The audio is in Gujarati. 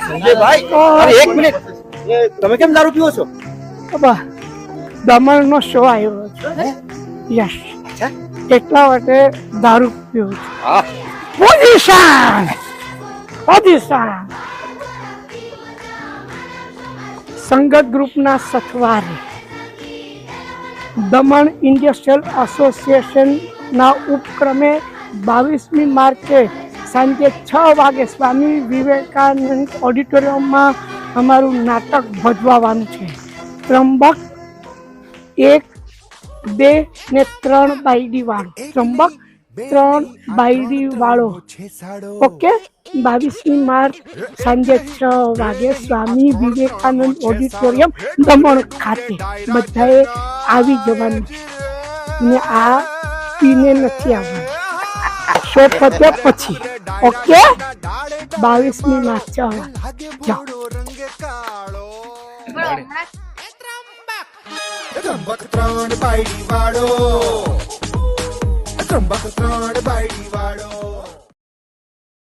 સંજયભાઈ અરે એક મિનિટ તમે કેમ દારૂ પીવો છો? દમણ નો શો આવ્યો છે યસ એટલા માટે દારૂ પીવું પોઝિશન સંગત ગ્રુપના સથવારે દમણ ઇન્ડસ્ટ્રીયલ એસોસિએશન ના ઉપક્રમે 22મી માર્ચે સાંજે 6 વાગે સ્વામી વિવેકાનંદ ઓડિટોરિયમમાં અમારું નાટક ભજવવાનું છે. ત્રંબક 1, 2 ને 3 બાયડી વાળો. ત્રંબક 3 બાયડી વાળો. ઓકે. 22મી માર્ચ સાંજે 6 વાગે સ્વામી વિવેકાનંદ ઓડિટોરિયમ દમણ ખાતે બધાએ આવી જવાનું છે ને આ પીને નથી આવવાનું. શો પત્યા પછી ઓકે. 22મી માર્ચ જાઓ. ત્રંબક 3 બાયડી વાળો.